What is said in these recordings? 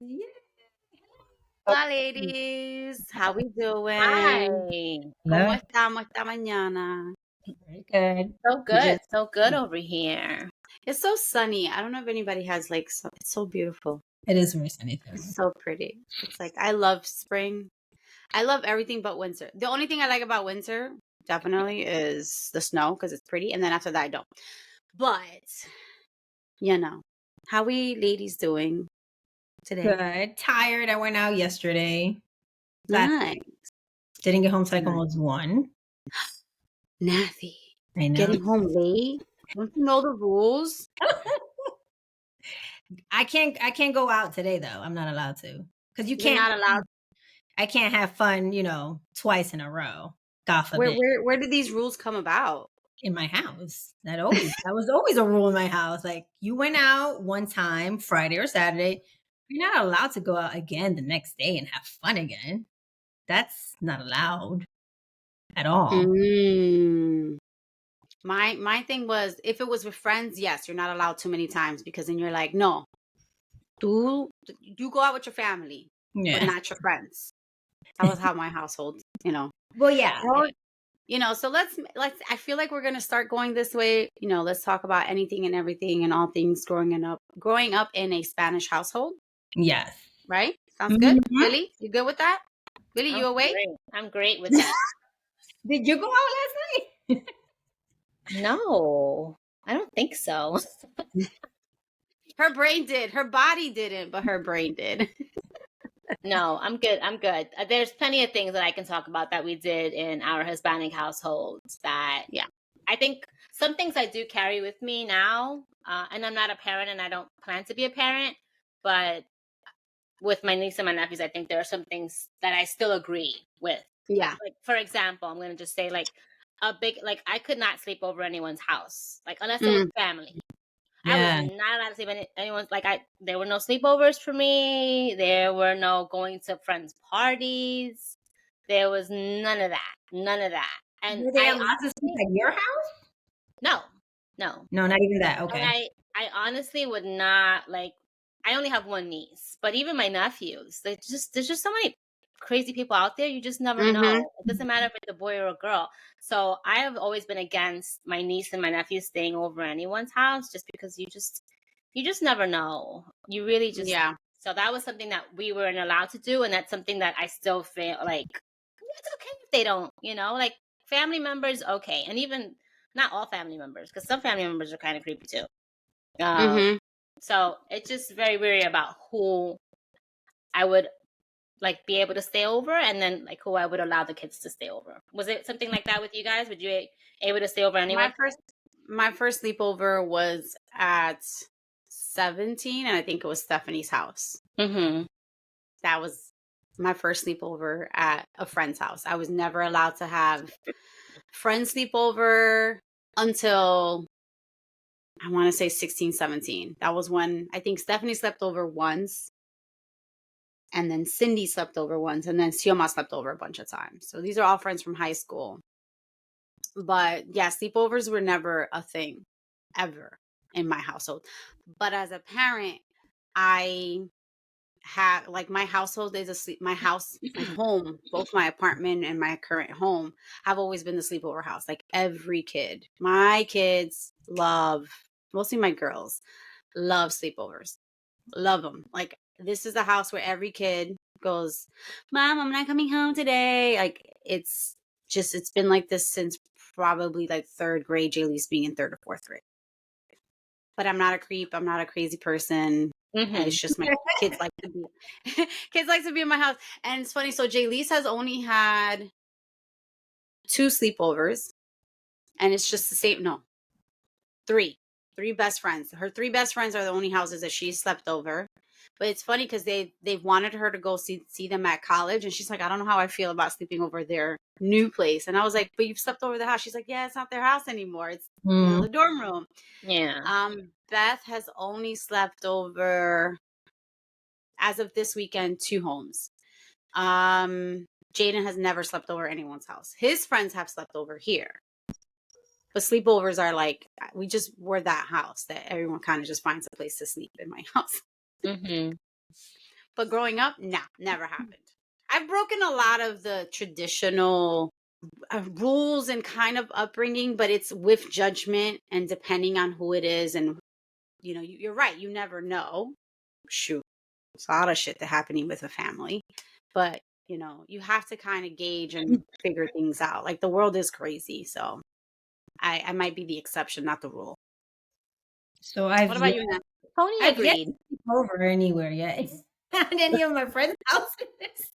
Yeah. Hola, ladies. How we doing? Hi. ¿Cómo Hello. estamos esta mañana? Very good. Just, So good over here. it's so sunny. I don't know if anybody has like, it's so beautiful. It is very sunny too. It's so pretty. It's like, I love spring. I love everything but winter. The only thing I like about winter, definitely, is the snow because it's pretty. And then after that, I don't. But, how we ladies doing today? Good. Tired. I went out yesterday. Last Nice. didn't get home till like Nice. almost 1. Nathy. I know. Getting home late? Don't you know the rules? I can't go out today though. I'm not allowed to. Because you You're can't not allowed. I can't have fun, twice in a row. God forbid. Where did these rules come about? In my house. That was always a rule in my house. Like you went out one time, Friday or Saturday, you're not allowed to go out again the next day and have fun again. That's not allowed at all. Mm. My thing was, if it was with friends, yes, you're not allowed too many times because then you're like, no, you go out with your family, but Yeah. not your friends. That was how my household, Well, yeah. So let's. I feel like we're gonna start going this way. Let's talk about anything and everything and all things growing up in a Spanish household. Yes. Right? Sounds good. Mhm. Billy, you good with that? Billy, you awake? I'm great with that. Did you go out last night? No, I don't think so. Her brain did. Her body didn't, but her brain did. No, I'm good. I'm good. There's plenty of things that I can talk about that we did in our Hispanic households that Yeah. I think some things I do carry with me now. And I'm not a parent and I don't plan to be a parent, but with my niece and my nephews, I think there are some things that I still agree with. Yeah. Like, for example, I'm going to just say like I could not sleep over anyone's house, like unless it was family. I was Yeah. not allowed to sleep in anyone's. There were no sleepovers for me. There were no going to friends' parties. There was none of that. None of that. And Were they allowed to sleep at your house? no. No, not even that. And Okay. I honestly would not like. I only have one niece, but even my nephews, there's just so many crazy people out there. You just never Mm-hmm. know. It doesn't matter if it's a boy or a girl. So I have always been against my niece and my nephew staying over at anyone's house, just because you just never know. You really just. Yeah. So that was something that we weren't allowed to do, and that's something that I still feel like it's okay if they don't. Like family members, okay, and even not all family members, because some family members are kind of creepy too. Mm-hmm. So it's just very weary about who I would like be able to stay over, and then like who I would allow the kids to stay over. Was it something like that with you guys? Would you able to stay over My anyone? first sleepover was at 17, and I think it was Stephanie's house. Mm-hmm. That was my first sleepover at a friend's house. I was never allowed to have friends sleepover until I want to say 16, 17. That was when I think Stephanie slept over once, and then Cindy slept over once, and then Sioma slept over a bunch of times. So these are all friends from high school. But yeah, sleepovers were never a thing ever in my household. But as a parent, I have like my household is my house, my home, both my apartment and my current home have always been the sleepover house. Like every kid, my kids love, mostly my girls, love sleepovers. Love them. Like this is the house where every kid goes, "Mom, I'm not coming home today." Like it's been like this since probably like third grade, Jaylee's being in third or fourth grade. But I'm not a creep. I'm not a crazy person. Mm-hmm. It's just my kids like to be kids like to be in my house. And it's funny. So Jaylee has only had 2 sleepovers, and it's just the same. No, 3. 3 best friends. Her 3 best friends are the only houses that she slept over. But it's funny because they've wanted her to go see them at college, and she's like, I don't know how I feel about sleeping over their new place. And I was like, but you've slept over the house. She's like, yeah, it's not their house anymore. It's the dorm room. Yeah. Beth has only slept over, as of this weekend, 2 homes. Jaden has never slept over anyone's house. His friends have slept over here. But sleepovers are like, we're that house that everyone kind of just finds a place to sleep in my house. Mm-hmm. But growing up, nah, never happened. I've broken a lot of the traditional rules and kind of upbringing, but it's with judgment and depending on who it is. And, you know, you're right. You never know. Shoot, there's a lot of shit that happening with a family. But, you know, you have to kind of gauge and figure things out. Like, the world is crazy. So I might be the exception, not the rule. So What about you, Nathy? Tony I've yet to agreed. sleep over anywhere yet. At any of my friends' houses.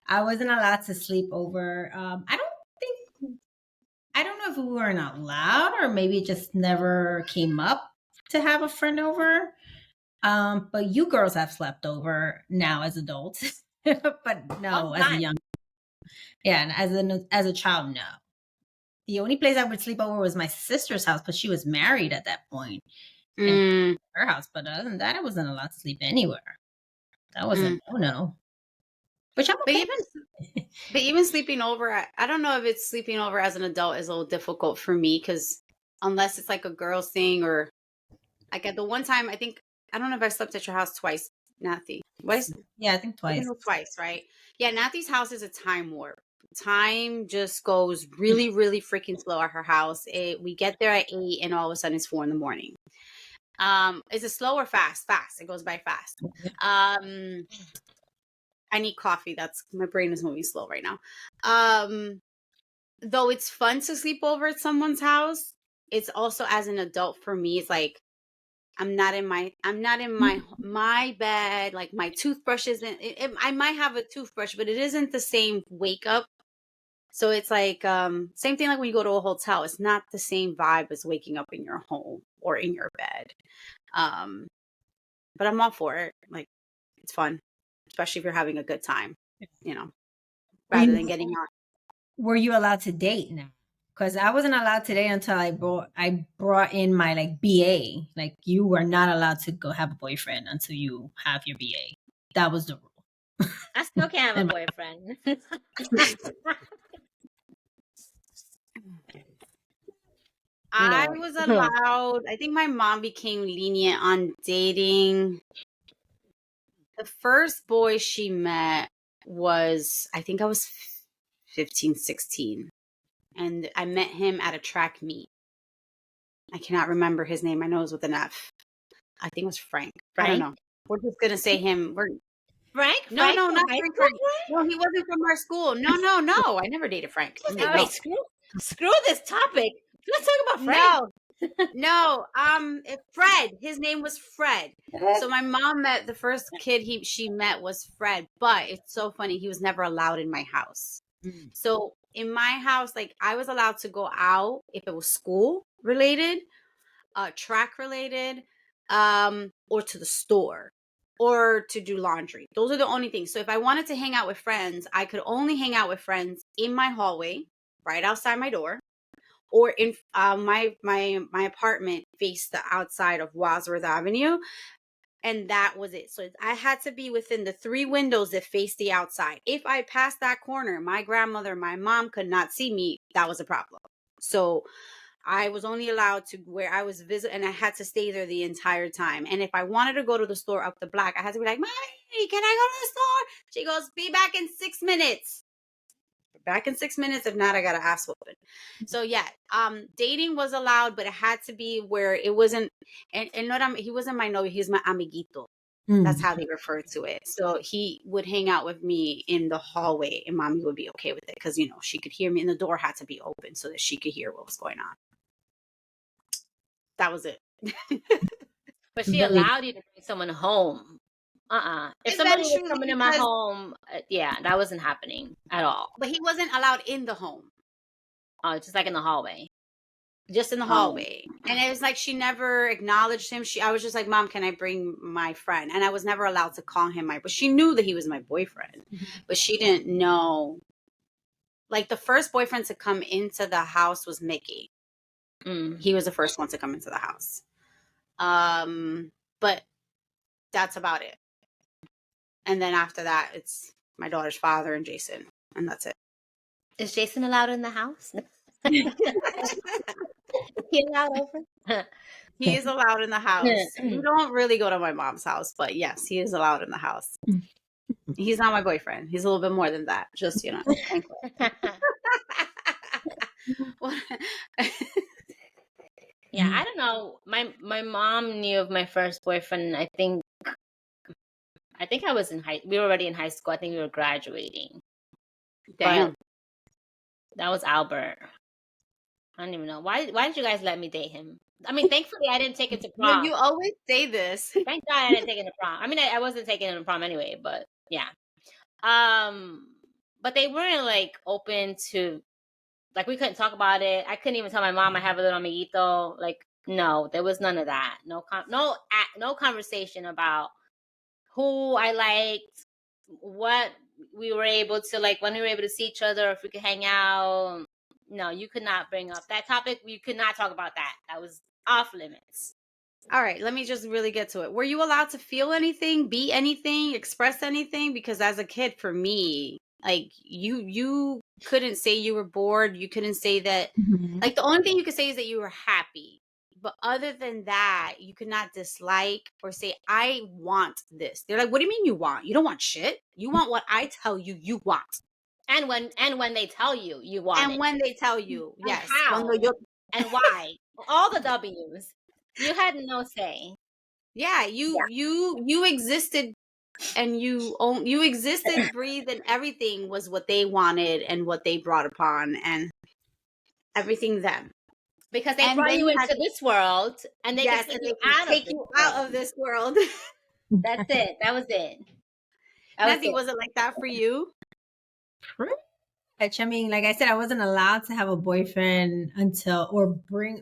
I wasn't allowed to sleep over. I don't know if we weren't allowed or maybe it just never came up to have a friend over. But you girls have slept over now as adults. But no, One as a time. young, yeah, and as a child, no. The only place I would sleep over was my sister's house, but she was married at that point. In her house, but other than that, I wasn't allowed to sleep anywhere. That was a no. Which I'm okay. But even sleeping over, I don't know if it's sleeping over as an adult is a little difficult for me because unless it's like a girl's thing or like at the one time, I don't know if I slept at your house twice, Nathy. Twice? Yeah, I think twice. Twice, right? Yeah, Nathy's house is a time warp. Time just goes really, really freaking slow at her house. We get there at 8 and all of a sudden it's 4 a.m. Is it slow or fast? Fast. It goes by fast. I need coffee. My brain is moving slow right now. Though it's fun to sleep over at someone's house, it's also as an adult for me, it's like I'm not in my bed. Like my toothbrush isn't. I might have a toothbrush, but it isn't the same wake up. So it's like same thing like when you go to a hotel. It's not the same vibe as waking up in your home or in your bed. But I'm all for it. Like it's fun, especially if you're having a good time. You know, rather than getting out. Were you allowed to date now? Because I wasn't allowed to date until I brought in my like BA. Like you were not allowed to go have a boyfriend until you have your BA. That was the rule. I still can't have a boyfriend. I was allowed. I think my mom became lenient on dating. The first boy she met was, I think I was 15, 16. And I met him at a track meet. I cannot remember his name. I know it was with an F. I think it was Frank. I don't know. We're just going to say him. Frank? No, not Frank. No, he wasn't from our school. No. I never dated Frank. Wait, screw this topic. Let's talk about Frank. No. Fred. His name was Fred. So my mom met the first kid she met was Fred. But it's so funny. He was never allowed in my house. So in my house, like I was allowed to go out if it was school related, track related, or to the store or to do laundry. Those are the only things. So if I wanted to hang out with friends, I could only hang out with friends in my hallway, right outside my door, or in my apartment faced the outside of Wadsworth Avenue. And that was it. So I had to be within the 3 windows that face the outside. If I passed that corner, my grandmother, my mom could not see me. That was a problem. So I was only allowed to where I was visiting, and I had to stay there the entire time. And if I wanted to go to the store up the block, I had to be like, Mommy, can I go to the store? She goes, be back in 6 minutes. Back in 6 minutes. If not, I got to ass whooping. So yeah, dating was allowed, but it had to be where it wasn't. And he wasn't my novio. He was my amiguito. That's how they refer to it. So he would hang out with me in the hallway, and Mommy would be okay with it because she could hear me, and the door had to be open so that she could hear what was going on. That was it. But she allowed you to bring someone home. If somebody was coming in my home, that wasn't happening at all. But he wasn't allowed in the home. Oh, just like in the hallway. Just in the hallway. And it was like she never acknowledged him. I was just like, Mom, can I bring my friend? And I was never allowed to call him but she knew that he was my boyfriend. But she didn't know. Like the first boyfriend to come into the house was Mickey. He was the first one to come into the house. But that's about it. And then after that, it's my daughter's father and Jason. And that's it. Is Jason allowed in the house? Is he allowed over? He is allowed in the house. You don't really go to my mom's house, but yes, he is allowed in the house. He's not my boyfriend. He's a little bit more than that. Just, Yeah, I don't know. My mom knew of my first boyfriend. I think I was we were already in high school. I think we were graduating. Damn. But that was Albert. I don't even know. Why did you guys let me date him? I mean, thankfully I didn't take it to prom. No, you always say this. Thank God I didn't take it to prom. I mean, I wasn't taking it to prom anyway, but yeah. But they weren't like open to, like, we couldn't talk about it. I couldn't even tell my mom I have a little amiguito. Like, no, there was none of that. No conversation about who I liked, what we were able to, like, when we were able to see each other, if we could hang out. No, you could not bring up that topic. You could not talk about that. That was off limits. All right, let me just really get to it. Were you allowed to feel anything, be anything, express anything? Because as a kid, for me, like, you couldn't say you were bored. You couldn't say that. Like, the only thing you could say is that you were happy. But other than that, you could not dislike or say, I want this. They're like, what do you mean you want? You don't want shit. You want what I tell you you want. And when they tell you you want it. And when they tell you, And yes. how? And why? All the W's. You had no say. Yeah, you existed, and you existed, breathed, and everything was what they wanted and what they brought upon, and everything them. Because they brought you into this world, and they can take you out of this world. That's it. That was it. Nathy, was it like that for you? Pretty much. I mean, like I said, I wasn't allowed to have a boyfriend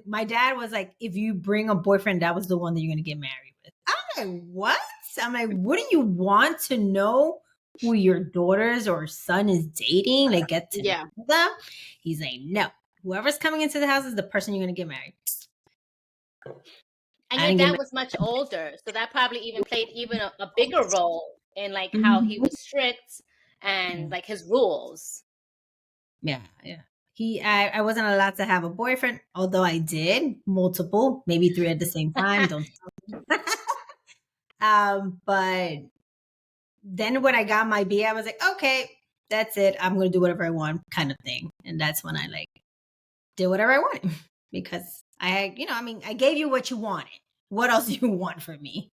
my dad was like, if you bring a boyfriend, that was the one that you're going to get married with. I'm like, what? I'm like, wouldn't you want to know who your daughters or son is dating? Like, get to know them? He's like, no. Whoever's coming into the house is the person you're going to get married. And your dad was much older, so that probably even played a bigger role in, like, how he was strict and like his rules. Yeah. I wasn't allowed to have a boyfriend, although I did multiple, maybe 3 at the same time. Don't. But then when I got my BA, I was like, okay, that's it. I'm going to do whatever I want, kind of thing. And that's when I did whatever I wanted, because I gave you what you wanted. What else do you want from me?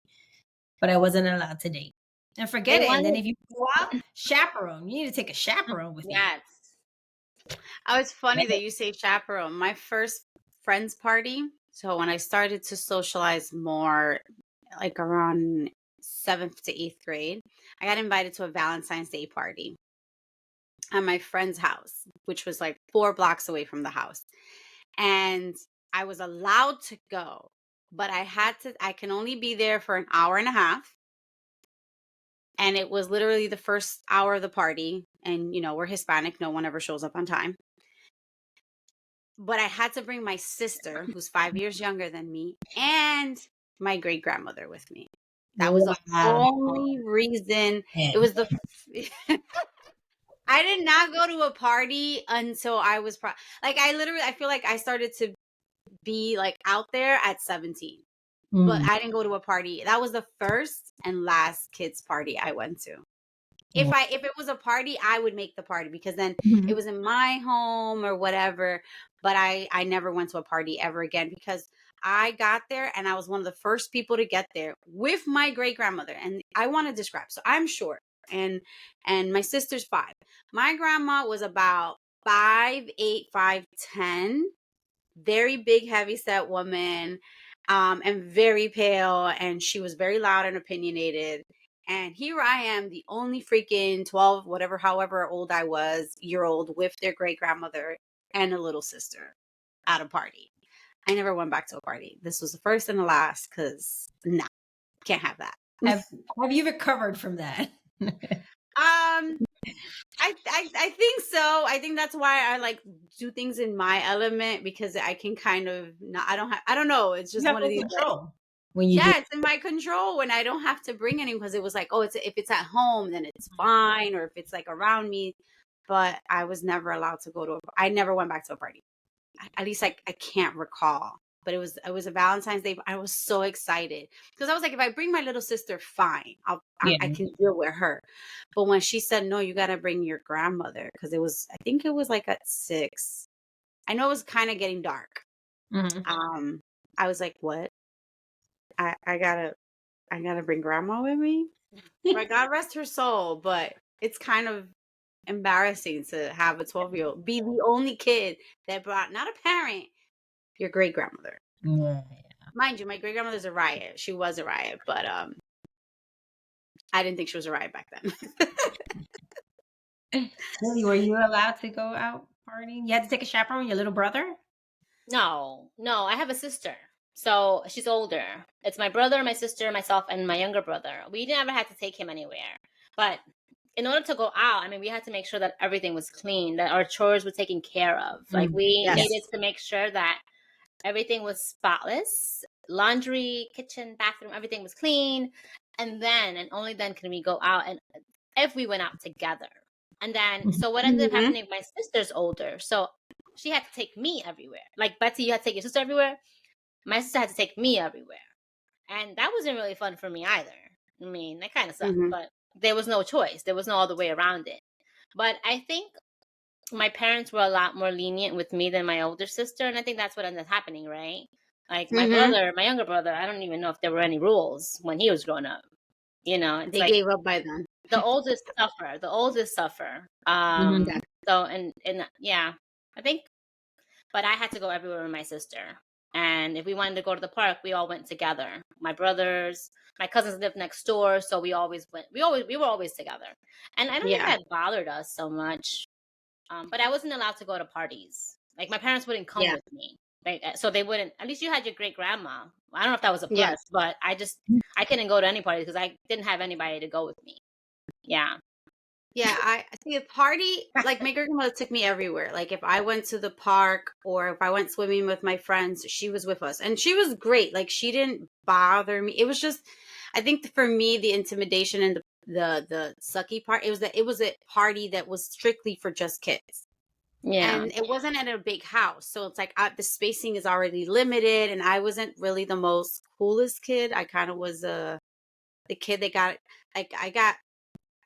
But I wasn't allowed to date. And forget it. And then if you go out, chaperone. You need to take a chaperone with you. Yes. Oh, it's funny that you say chaperone. My first friend's party. So when I started to socialize more, like around 7th to 8th grade, I got invited to a Valentine's Day party at my friend's house, which was like 4 blocks away from the house. And I was allowed to go, but I can only be there for an hour and a half. And it was literally the first hour of the party. And, we're Hispanic. No one ever shows up on time. But I had to bring my sister, who's 5 years younger than me, and my great grandmother with me. That was the only reason. It was I did not go to a party until I was I feel like I started to be like out there at 17. But I didn't go to a party. That was the first and last kids party I went to. If it was a party, I would make the party, because then it was in my home or whatever. But I never went to a party ever again, because I got there and I was one of the first people to get there with my great grandmother. And I want to describe. So I'm short, and my sister's 5. My grandma was about 5'8", 5'10", very big, heavy set woman, and very pale. And she was very loud and opinionated. And here I am, the only freaking 12, however old I was, year old, with their great grandmother and a little sister at a party. I never went back to a party. This was the first and the last, because no, can't have that. Have you recovered from that? I think so. I think that's why I do things in my element, because I can kind of I don't know. It's just one of these control. It's in my control when I don't have to bring any, because it was like, if it's at home, then it's fine, or if it's like around me. But I was never allowed to I never went back to a party. At least I can't recall but it was a Valentine's Day. I was so excited because I was like, if I bring my little sister, fine, Yeah. I can deal with her. But when she said, no, you got to bring your grandmother, because I think it was like at 6. I know it was kind of getting dark. Mhm. I was like, what? I gotta bring grandma with me. But God rest her soul. But it's kind of embarrassing to have a 12-year-old be the only kid that brought, not a parent, your great grandmother. Yeah. Mind you, my great grandmother's a riot. She was a riot, but I didn't think she was a riot back then. Really, were you allowed to go out partying? You had to take a chaperone, your little brother? No, I have a sister. So she's older. It's my brother, my sister, myself, and my younger brother. We never had to take him anywhere. But in order to go out, I mean, we had to make sure that everything was clean, that our chores were taken care of. Like, we Yes. needed to make sure that everything was spotless. Laundry, kitchen, bathroom, everything was clean. And then, and only then, can we go out, and if we went out together. And then, so what ended up Mhm. happening, my sister's older. So she had to take me everywhere. Like, Betsy, you had to take your sister everywhere. My sister had to take me everywhere. And that wasn't really fun for me either. I mean, that kind of sucked, Mhm. but there was no choice. There was no other way around it. But I think my parents were a lot more lenient with me than my older sister. And I think that's what ended up happening, right? Like, my Mhm. brother, my younger brother, I don't even know if there were any rules when he was growing up. You know, it's They like gave up by then. the oldest suffer. The oldest suffer. Mhm. So, and yeah, I think, but I had to go everywhere with my sister. And if we wanted to go to the park, we all went together. My brothers, my cousins lived next door, so we always went. We were always together. And I don't think Yeah. that bothered us so much. But I wasn't allowed to go to parties. Like, my parents wouldn't come Yeah. with me. So they wouldn't. At least you had your great grandma. I don't know if that was a plus, Yes. but I couldn't go to any parties because I didn't have anybody to go with me. Yeah. Yeah, I see a party, like my great grandmother took me everywhere. Like if I went to the park or if I went swimming with my friends, she was with us. And she was great. Like she didn't bother me. It was just, I think for me, the intimidation and the sucky part, it was a party that was strictly for just kids. Yeah. And it wasn't at a big house. So it's like the spacing is already limited. And I wasn't really the most coolest kid. I kind of was the kid that got, like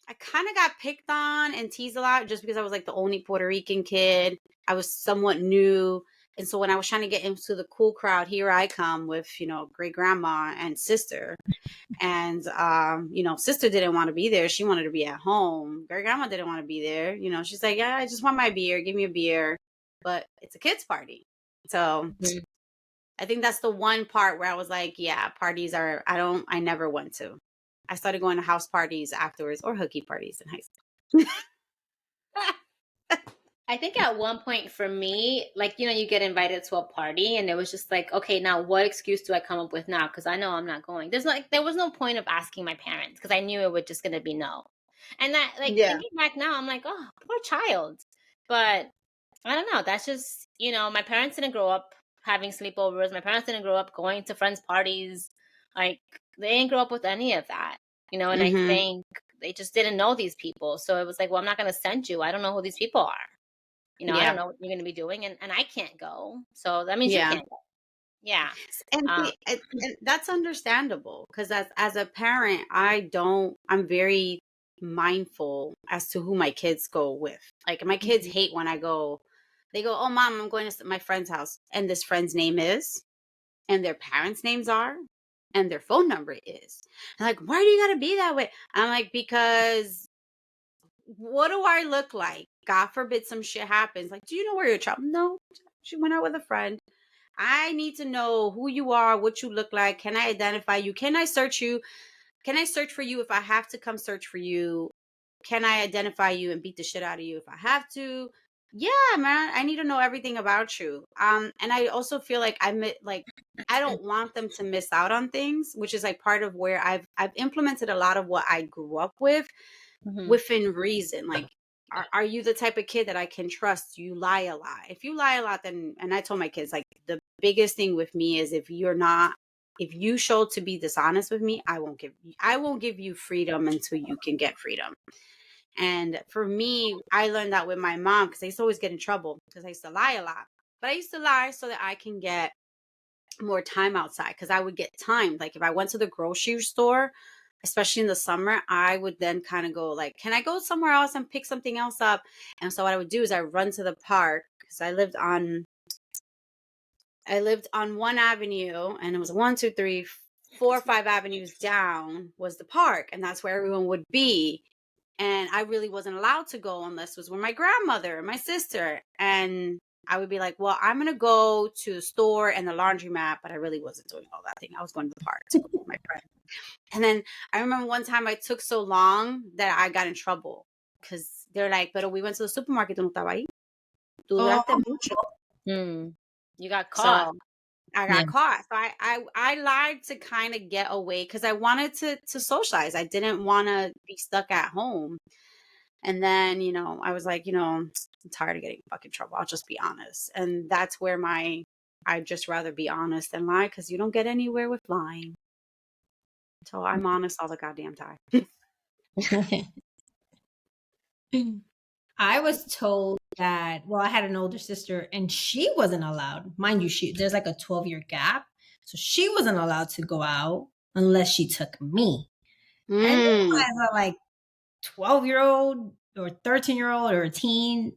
I kind of got picked on and teased a lot just because I was like the only Puerto Rican kid. I was somewhat new. And so when I was trying to get into the cool crowd, here I come with, great grandma and sister. And, sister didn't want to be there. She wanted to be at home. Great grandma didn't want to be there. She's like, yeah, I just want my beer. Give me a beer. But it's a kids' party. So Mhm. I think that's the one part where I was like, yeah, parties I never went to. I started going to house parties afterwards or hooky parties in high school. I think at one point for me, like, you get invited to a party and it was just like, okay, now what excuse do I come up with now? Because I know I'm not going. There was no point of asking my parents because I knew it was just going to be no. And that, like, Yeah. thinking back now, I'm like, oh, poor child. But I don't know. That's just, my parents didn't grow up having sleepovers. My parents didn't grow up going to friends' parties. Like, they didn't grow up with any of that, and I Mm-hmm. think they just didn't know these people. So it was like, well, I'm not going to send you. I don't know who these people are. I don't Yeah. know what you're going to be doing, and I can't go. So that means you Yeah. can't go. Yeah. And Um, see, and that's understandable because as a parent, I'm very mindful as to who my kids go with. Like my kids mhm, hate when they go, oh, mom, I'm going to my friend's house. And this friend's name is, and their parents' names are, and their phone number is. And like, why do you got to be that way? I'm like, because what do I look like? God forbid some shit happens. Like, do you know where your child? No, she went out with a friend. I need to know who you are, what you look like. Can I identify you? Can I search you? Can I search for you if I have to come search for you? Can I identify you and beat the shit out of you if I have to? Yeah, man, I need to know everything about you. And I also feel like I don't want them to miss out on things, which is like part of where I've implemented a lot of what I grew up with mhm, within reason. Like, are you the type of kid that I can trust? You lie a lot. If you lie a lot, then, and I told my kids, like, the biggest thing with me is if you show to be dishonest with me, I won't give you freedom until you can get freedom. And for me, I learned that with my mom because I used to always get in trouble because I used to lie a lot. But I used to lie so that I can get more time outside because I would get timed. Like if I went to the grocery store, especially in the summer, I would then kind of go like, can I go somewhere else and pick something else up? And so what I would do is I run to the park because I lived on one avenue, and it was 5 avenues down was the park, and that's where everyone would be. And I really wasn't allowed to go unless it was with my grandmother and my sister. And I would be like, well, I'm going to go to the store and the laundromat, but I really wasn't doing all that thing. I was going to the park to go with my friend. And then I remember one time I took so long that I got in trouble because they're like, pero we went to the supermarket, tú no estabas ahí. Tú Oh, duraste mucho. You got caught. So I got caught. So I lied to kind of get away because I wanted to socialize. I didn't want to be stuck at home. And then, I was like, I'm tired of getting in fucking trouble. I'll just be honest. And that's where I'd just rather be honest than lie because you don't get anywhere with lying. So I'm honest all the goddamn time. I was told that, well, I had an older sister and she wasn't allowed. Mind you, there's like a 12-year gap. So she wasn't allowed to go out unless she took me. And as a like 12-year-old or 13-year-old or a teen,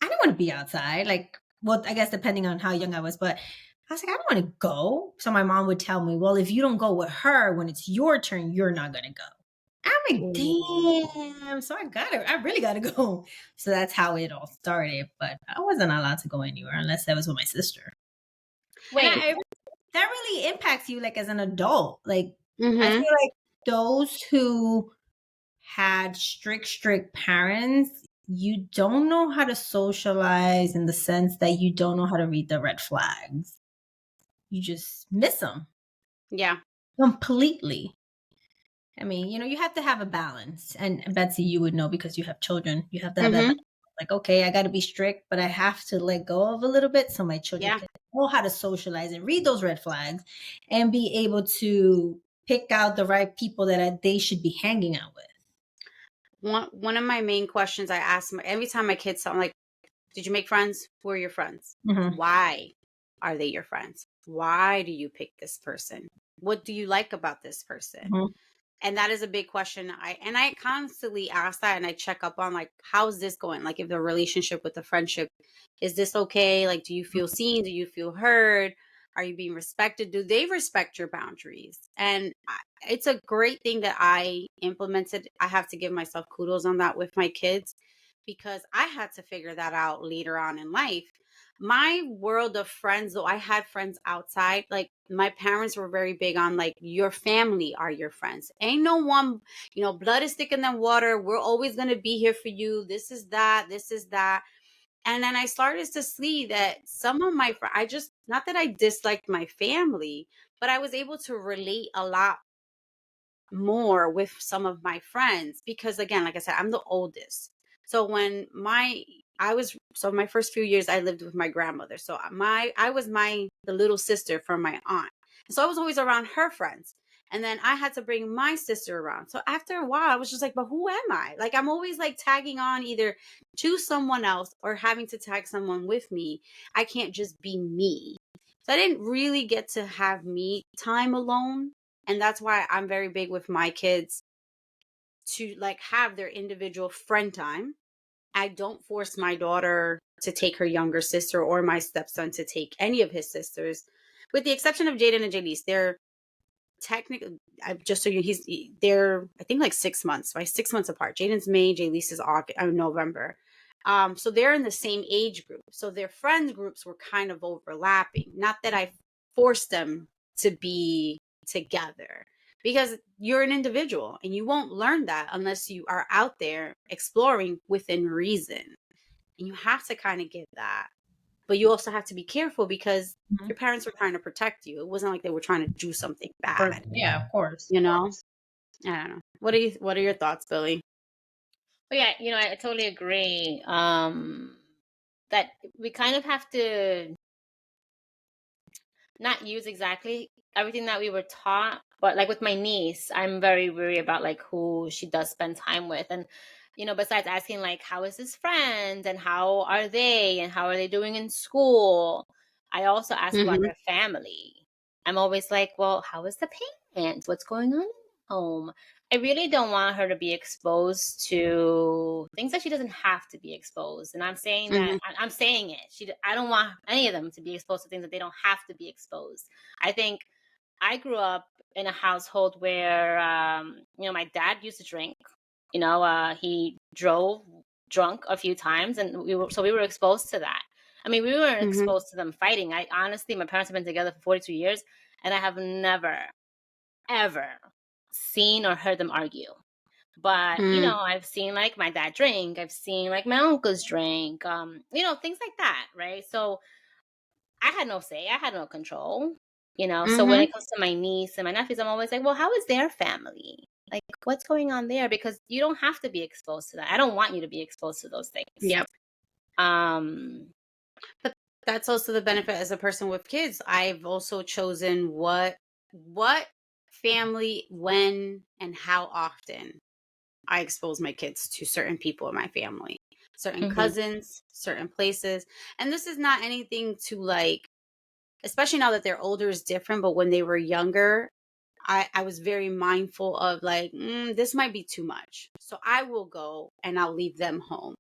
I didn't want to be outside. Like, well, I guess depending on how young I was, but I was like, I don't want to go. So my mom would tell me, well, if you don't go with her when it's your turn, you're not going to go. I'm like, damn. So I really got to go. So that's how it all started. But I wasn't allowed to go anywhere unless I was with my sister. Wait. That really impacts you like as an adult. Like, I feel like those who had strict parents, you don't know how to socialize in the sense that you don't know how to read the red flags. You just miss them. Yeah. Completely. I mean, you have to have a balance. And Betsy, you would know because you have children. You have to have that balance. Like, okay, I got to be strict, but I have to let go of a little bit so my children can know how to socialize and read those red flags and be able to pick out the right people that they should be hanging out with. One of my main questions I ask every time my kids tell, I'm like, did you make friends? Who are your friends? Why are they your friends? Why do you pick this person? What do you like about this person? And that is a big question. I constantly ask that, and I check up on like, how's this going? Like if the relationship with the friendship, is this okay? Like, do you feel seen? Do you feel heard? Are you being respected? Do they respect your boundaries? And it's a great thing that I implemented. I have to give myself kudos on that with my kids because I had to figure that out later on in life. My world of friends, though I had friends outside, like my parents were very big on like your family are your friends. Ain't no one, blood is thicker than water. We're always going to be here for you. This is that. And then I started to see that some of my friends, not that I disliked my family, but I was able to relate a lot more with some of my friends because, again, like I said, I'm the oldest. So my first few years I lived with my grandmother. So I was the little sister from my aunt. So I was always around her friends. And then I had to bring my sister around. So after a while, I was just like, but who am I? Like, I'm always like tagging on either to someone else or having to tag someone with me. I can't just be me. So I didn't really get to have me time alone. And that's why I'm very big with my kids to like have their individual friend time. I don't force my daughter to take her younger sister or my stepson to take any of his sisters, with the exception of Jaden and Jaleese. They're technically, they're I think like 6 months, right? 6 months apart. Jaden's May, Jaleese is November. So they're in the same age group. So their friend groups were kind of overlapping. Not that I forced them to be together, because you're an individual and you won't learn that unless you are out there exploring within reason. And you have to kind of get that. But you also have to be careful because your parents were trying to protect you. It wasn't like they were trying to do something bad. Yeah, of course. I don't know. What are your thoughts, Billy? Well, yeah, I totally agree. That we kind of have to not use exactly everything that we were taught, but like with my niece, I'm very worried about like who she does spend time with. And, besides asking like, how is his friend and how are they doing in school? I also ask about their family. I'm always like, well, how is the parents? What's going on at home? I really don't want her to be exposed to things that she doesn't have to be exposed. And I'm saying that I'm saying it. I don't want any of them to be exposed to things that they don't have to be exposed. I think I grew up in a household where, my dad used to drink. He drove drunk a few times, and we were exposed to that. I mean, we weren't exposed to them fighting. My parents have been together for 42 years, and I have never, ever seen or heard them argue. But, I've seen like my dad drink. I've seen like my uncles drink, things like that. Right. So I had no say. I had no control, So when it comes to my niece and my nephews, I'm always like, well, how is their family? Like, what's going on there? Because you don't have to be exposed to that. I don't want you to be exposed to those things. Yep. But that's also the benefit as a person with kids. I've also chosen what family, when, and how often I expose my kids to certain people in my family, certain cousins, certain places. And this is not anything to like, especially now that they're older is different. But when they were younger, I was very mindful of like, this might be too much. So I will go and I'll leave them home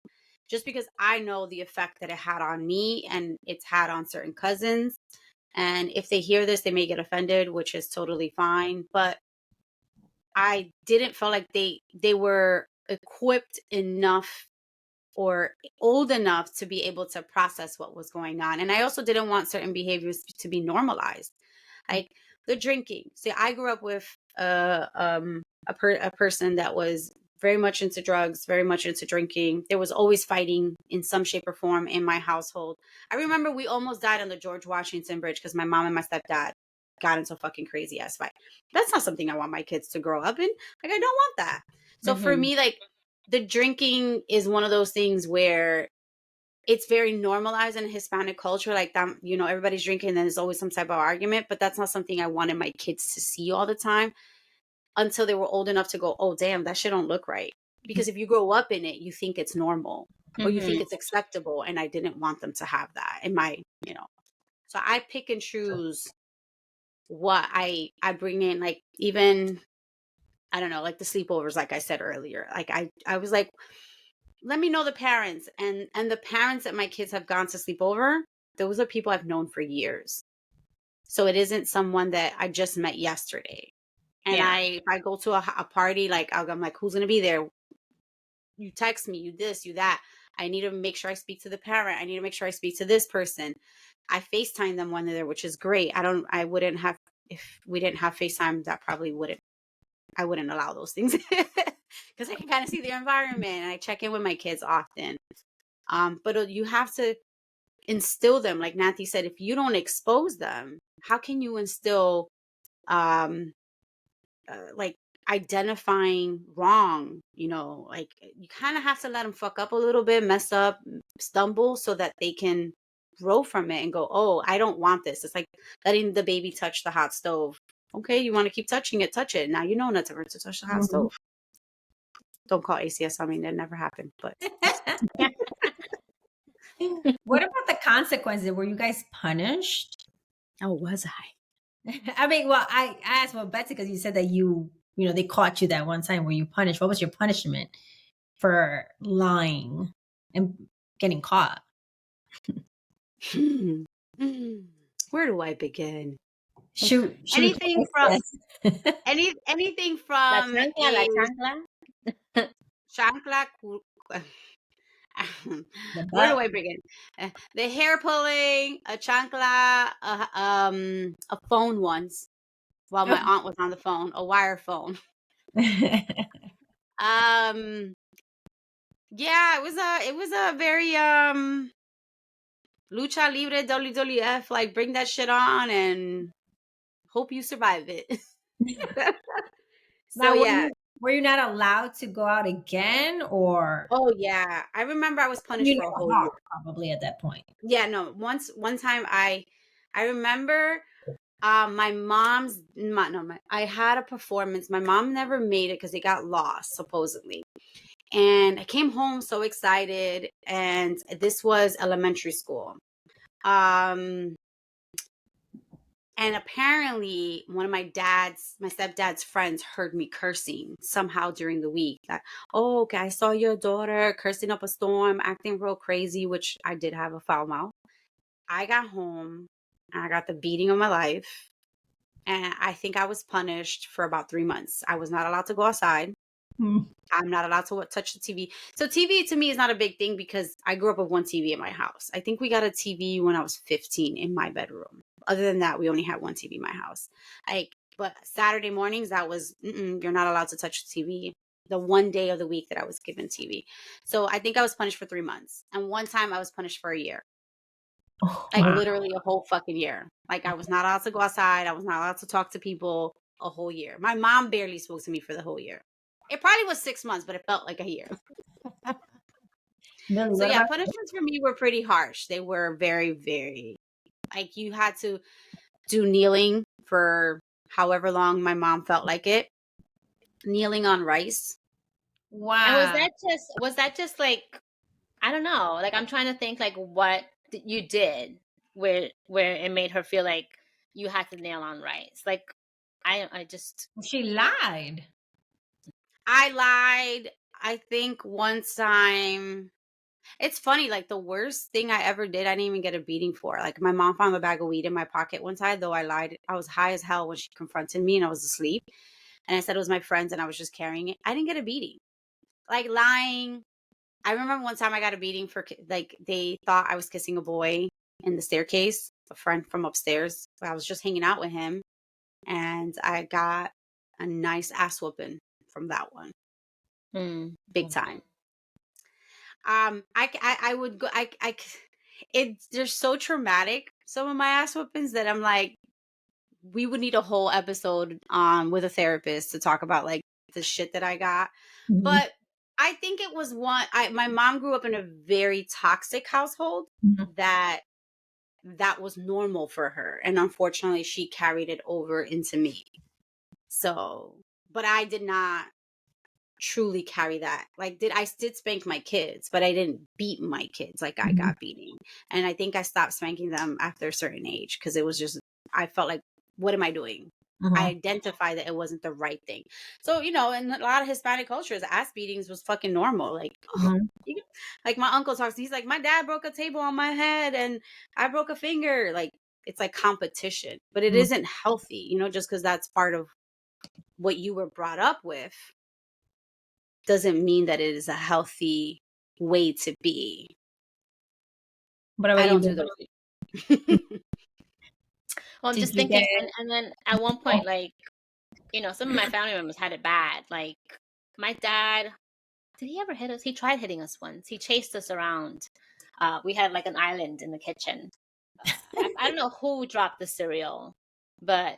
just because I know the effect that it had on me and it's had on certain cousins. And if they hear this, they may get offended, which is totally fine. But I didn't feel like they were equipped enough or old enough to be able to process what was going on. And I also didn't want certain behaviors to be normalized. Like the drinking. See, I grew up with a person that was very much into drugs, very much into drinking. There was always fighting in some shape or form in my household. I remember we almost died on the George Washington Bridge because my mom and my stepdad got into a fucking crazy ass fight. That's not something I want my kids to grow up in. Like, I don't want that. So for me, like, the drinking is one of those things where it's very normalized in Hispanic culture. Like that, everybody's drinking and there's always some type of argument, but that's not something I wanted my kids to see all the time until they were old enough to go, oh, damn, that shit don't look right. Because if you grow up in it, you think it's normal or you think it's acceptable. And I didn't want them to have that in my, so I pick and choose what I bring in, like even, I don't know, like the sleepovers, like I said earlier, like I was like, let me know the parents and the parents that my kids have gone to sleep over. Those are people I've known for years. So it isn't someone that I just met yesterday. And if I go to a party, like I'm like, who's going to be there? You text me, you this, you that. I need to make sure I speak to the parent. I need to make sure I speak to this person. I FaceTime them when they're there, which is great. I wouldn't have, if we didn't have FaceTime, I wouldn't allow those things because I can kind of see their environment and I check in with my kids often. But you have to instill them. Like Nathy said, if you don't expose them, how can you instill, like identifying wrong, like you kind of have to let them fuck up a little bit, mess up, stumble so that they can grow from it and go, oh, I don't want this. It's like letting the baby touch the hot stove. Okay, you want to keep touching it, touch it. Now you know not to touch the hot stove. Don't call ACS. I mean, that never happened. But what about the consequences? Were you guys punished? Oh, was I? I mean, well, I asked for Betsy because you said that they caught you that one time. Were you punished? What was your punishment for lying and getting caught? Where do I begin? Shoot. Anything from anything from La chancla. chancla. Where do I begin? The hair pulling, a chancla, a phone once while my aunt was on the phone, a wire phone. Yeah, it was a very lucha libre WWF, like bring that shit on and hope you survive it. So now, yeah. were you not allowed to go out again, or? Oh yeah, I remember I was punished for a whole year. Probably at that point. Yeah, no. One time I remember I had a performance. My mom never made it because it got lost supposedly. And I came home so excited, and this was elementary school. And apparently one of my stepdad's friends heard me cursing somehow during the week. That, oh, okay, I saw your daughter cursing up a storm, acting real crazy, which I did have a foul mouth. I got home and I got the beating of my life. And I think I was punished for about 3 months. I was not allowed to go outside. I'm not allowed to touch the TV. So TV to me is not a big thing because I grew up with one TV in my house. I think we got a TV when I was 15 in my bedroom. Other than that, we only had one TV in my house. But Saturday mornings, that was, you're not allowed to touch the TV. The one day of the week that I was given TV. So I think I was punished for 3 months. And one time I was punished for a year. Literally a whole fucking year. Like I was not allowed to go outside. I was not allowed to talk to people a whole year. My mom barely spoke to me for the whole year. It probably was 6 months, but it felt like a year. Millie, So yeah, punishments for me were pretty harsh. They were very, very, like you had to do kneeling for however long my mom felt like it. Kneeling on rice. Wow. And was that just like, I don't know, like I'm trying to think like what you did where it made her feel like you had to nail on rice. Like I just She lied. I lied. I think one time. It's funny, like the worst thing I ever did, I didn't even get a beating for. Like my mom found a bag of weed in my pocket one time, though I lied. I was high as hell when she confronted me and I was asleep. And I said it was my friend's and I was just carrying it. I didn't get a beating. Like lying. I remember one time I got a beating for, like, they thought I was kissing a boy in the staircase, a friend from upstairs. I was just hanging out with him. And I got a nice ass whooping from that one. Big time. I would go, they're so traumatic, some of my ass whoopings, that I'm like, we would need a whole episode with a therapist to talk about like the shit that I got. But I think it was my mom grew up in a very toxic household that was normal for her. And unfortunately she carried it over into me. So, but I did not truly carry that. Like I did spank my kids, but I didn't beat my kids like I got beating. And I think I stopped spanking them after a certain age because it was just, I felt like, what am I doing? I identified that it wasn't the right thing. So, in a lot of Hispanic cultures, ass beatings was fucking normal. Like, like my uncle talks, he's like, my dad broke a table on my head and I broke a finger. Like, it's like competition, but it isn't healthy, just because that's part of what you were brought up with doesn't mean that it is a healthy way to be. But I don't do those things. Well, I'm just thinking, and then at one point, like, some of my family members had it bad. Like, my dad, did he ever hit us? He tried hitting us once. He chased us around. We had like an island in the kitchen. I don't know who dropped the cereal, but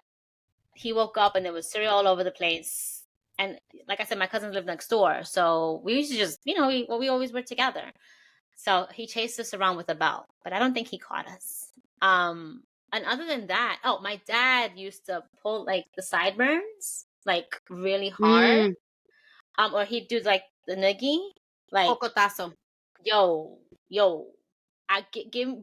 he woke up and there was cereal all over the place. And like I said, my cousins lived next door. So we used to just, we always were together. So he chased us around with a belt, but I don't think he caught us. And other than that, my dad used to pull like the sideburns, like really hard. Or he'd do like the noogie, like Cocotazo. Yo,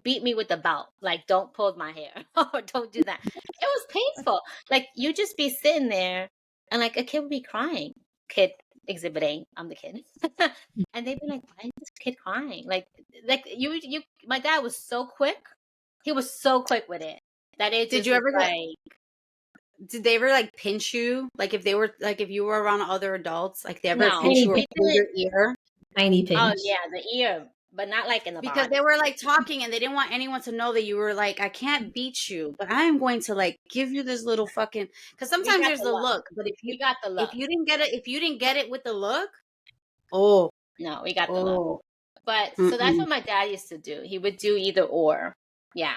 beat me with the belt. Like, don't pull my hair or don't do that. It was painful. Like, you just be sitting there and like a kid would be crying. Kid exhibit A, I'm the kid. And they'd be like, why is this kid crying? Like my dad was so quick. He was so quick with it that it Did just you ever did they ever like pinch you? Like if you were around other adults, like they ever pinch you or pull your ear? Tiny pinch. Oh yeah, the ear, but not like in the because body. they were like talking and they didn't want anyone to know that you were like, I can't beat you, but I am going to like give you this little fucking, because sometimes there's the look, but if you got the look, if you didn't get it with the look, no, we got the look. But so that's what my dad used to do. He would do either or. Yeah.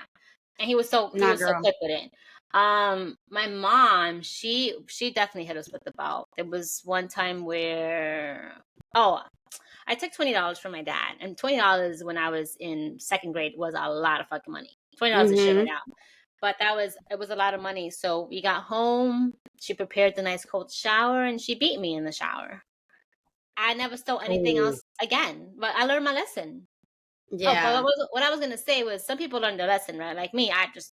And he was so quick with it. My mom, she definitely hit us with the belt. There was one time where I took $20 from my dad, and $20 when I was in second grade was a lot of fucking money. $20 to share it out. But it was a lot of money. So we got home, she prepared the nice cold shower, and she beat me in the shower. I never stole anything else again, but I learned my lesson. Yeah. But what I was going to say was some people learn their lesson, right? Like me, I just,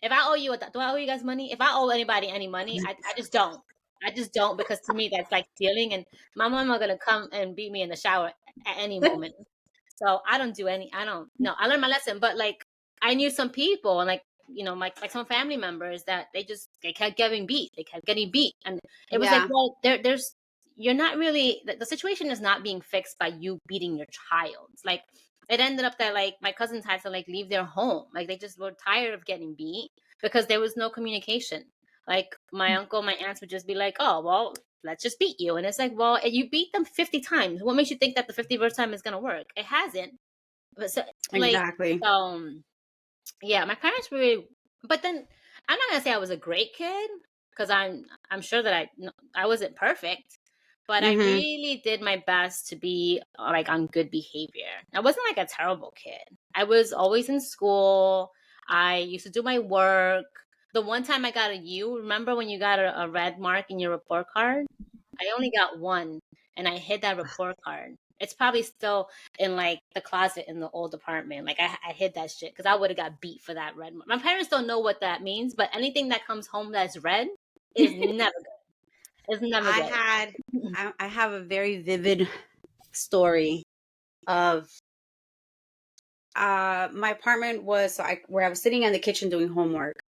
If I owe you, do I owe you guys money? If I owe anybody any money, I just don't. I just don't, because to me that's like stealing, and my mama gonna come and beat me in the shower at any moment. So I don't do any. I don't. No, I learned my lesson. But like, I knew some people, and like, like some family members that they kept getting beat. They kept getting beat, and it was like, well, there's you're not really, the situation is not being fixed by you beating your child. Like, it ended up that like my cousins had to like leave their home. Like, they just were tired of getting beat because there was no communication. Like, my uncle, my aunts would just be like, oh, well, let's just beat you. And it's like, well, you beat them 50 times. What makes you think that the 51st time is going to work? It hasn't. But so, like, Exactly. yeah, my parents were really, but then I'm not going to say I was a great kid, because I'm sure that I wasn't perfect, but I really did my best to be like on good behavior. I wasn't like a terrible kid. I was always in school. I used to do my work. The one time I got a U, remember when you got a red mark in your report card? I only got one, and I hid that report card. It's probably still in like the closet in the old apartment. Like, I hid that shit because I would have got beat for that red mark. My parents don't know what that means, but anything that comes home that's red is never good. It's never good. I have a very vivid story of my apartment was where I was sitting in the kitchen doing homework.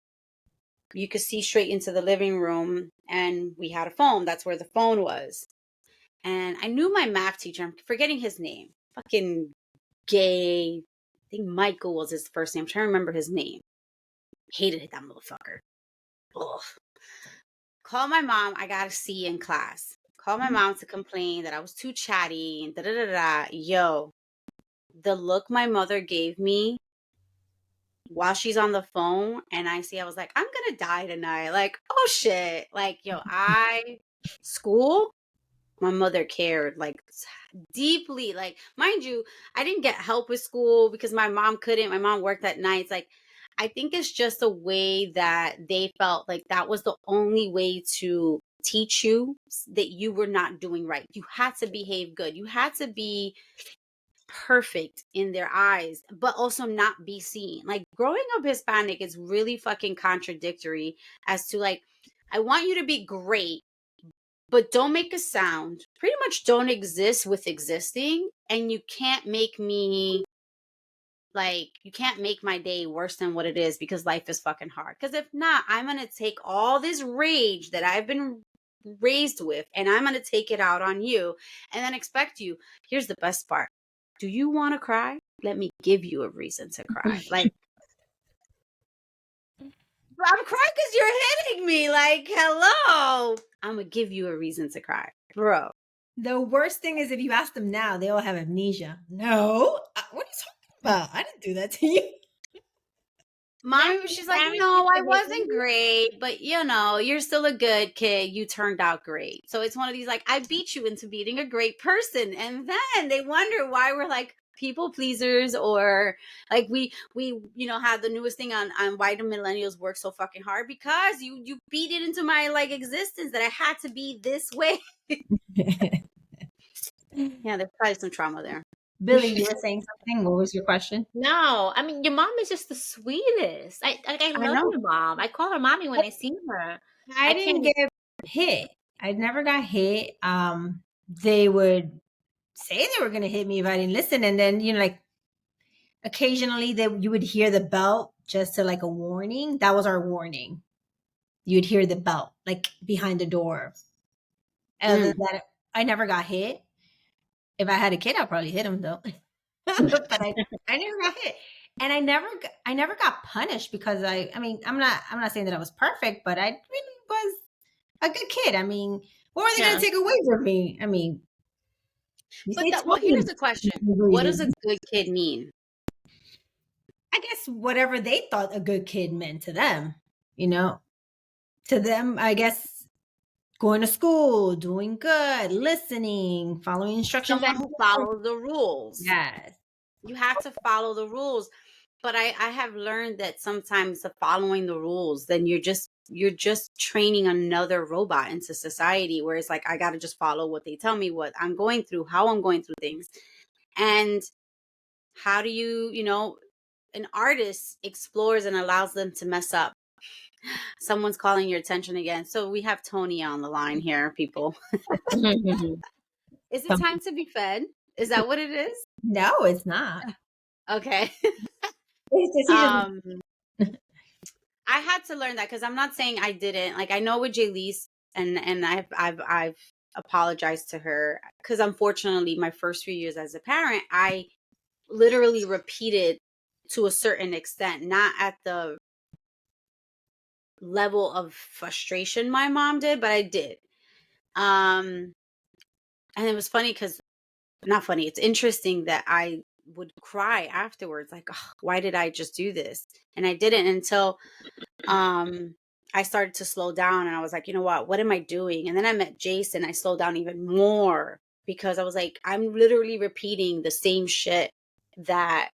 You could see straight into the living room, and we had a phone. That's where the phone was. And I knew my math teacher. I'm forgetting his name. Fucking gay. I think Michael was his first name. I'm trying to remember his name. Hated that motherfucker. Ugh. Call my mom. I got a C in class. Call my mom to complain that I was too chatty and da-da-da-da. Yo, the look my mother gave me while she's on the phone, and I was like, I'm gonna die tonight. Like, oh shit. Like, yo, school, my mother cared like deeply. Like, mind you, I didn't get help with school because my mom couldn't. My mom worked at nights. Like, I think it's just a way that they felt like that was the only way to teach you that you were not doing right. You had to behave good. You had to be perfect in their eyes, but also not be seen. Like, growing up Hispanic is really fucking contradictory as to like, I want you to be great, but don't make a sound. Pretty much don't exist with existing. And you can't make me like, you can't make my day worse than what it is because life is fucking hard. Because if not, I'm going to take all this rage that I've been raised with and I'm going to take it out on you and then expect you. Here's the best part. Do you want to cry? Let me give you a reason to cry. Like, I'm crying because you're hitting me. Like, hello. I'm going to give you a reason to cry. Bro. The worst thing is if you ask them now, they all have amnesia. No, what are you talking about? I didn't do that to you. Mom, she's like, no, I wasn't great, but you know, you're still a good kid. You turned out great. So it's one of these, like, I beat you into beating a great person. And then they wonder why we're like people pleasers, or like we have the newest thing on why do millennials work so fucking hard, because you beat it into my like existence that I had to be this way. Yeah, there's probably some trauma there. Billy, you were saying something. What was your question? No, I mean, your mom is just the sweetest. I love your mom. I call her mommy when I see her. I didn't get hit. I never got hit. They would say they were going to hit me if I didn't listen. And then, like, occasionally you would hear the bell just to like a warning. That was our warning. You'd hear the bell like behind the door. Other than that, I never got hit. If I had a kid, I'd probably hit him though. But I never got hit. And I never got punished because I mean, I'm not saying that I was perfect, but I really was a good kid. I mean, what were they going to take away from me? I mean, well, here's the question. What does a good kid mean? I guess whatever they thought a good kid meant to them, to them, I guess going to school, doing good, listening, following instructions. Someone who follows the rules. Yes. You have to follow the rules. But I have learned that sometimes the following the rules, then you're just training another robot into society, where it's like, I got to just follow what they tell me, what I'm going through, how I'm going through things. And how do you, an artist explores and allows them to mess up. Someone's calling your attention again. So we have Tony on the line here, people. Is it time to be fed? Is that what it is? No, it's not. Okay. It's just, I had to learn that because I'm not saying I didn't. Like I know with Jaylee's and I've apologized to her because unfortunately my first few years as a parent, I literally repeated to a certain extent, not at the level of frustration my mom did, but I did. And it was funny because not funny. It's interesting that I would cry afterwards, like, "Ugh, why did I just do this?" And I didn't until I started to slow down, and I was like, you know what am I doing? And then I met Jason. I slowed down even more because I was like, I'm literally repeating the same shit that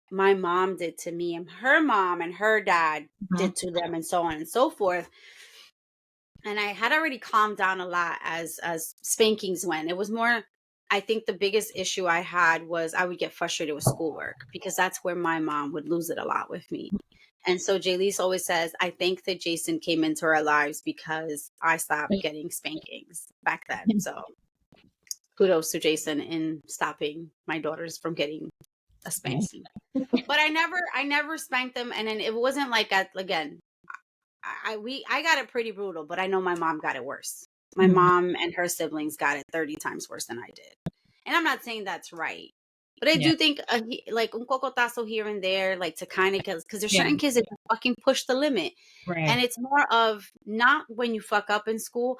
my mom did to me and her mom and her dad did to them, and so on and so forth. And I had already calmed down a lot as spankings went. It was more, I think the biggest issue I had was I would get frustrated with schoolwork because that's where my mom would lose it a lot with me. And so Jaylee's always says, I think that Jason came into our lives because I stopped getting spankings back then. So kudos to Jason in stopping my daughters from getting a spanking. But I never spanked them. And then it wasn't like, again, I got it pretty brutal, but I know my mom got it worse. My mom and her siblings got it 30 times worse than I did. And I'm not saying that's right. But I do think like un cocotazo here and there, like to kind of, because there's certain kids that fucking push the limit. right. And it's more of not when you fuck up in school.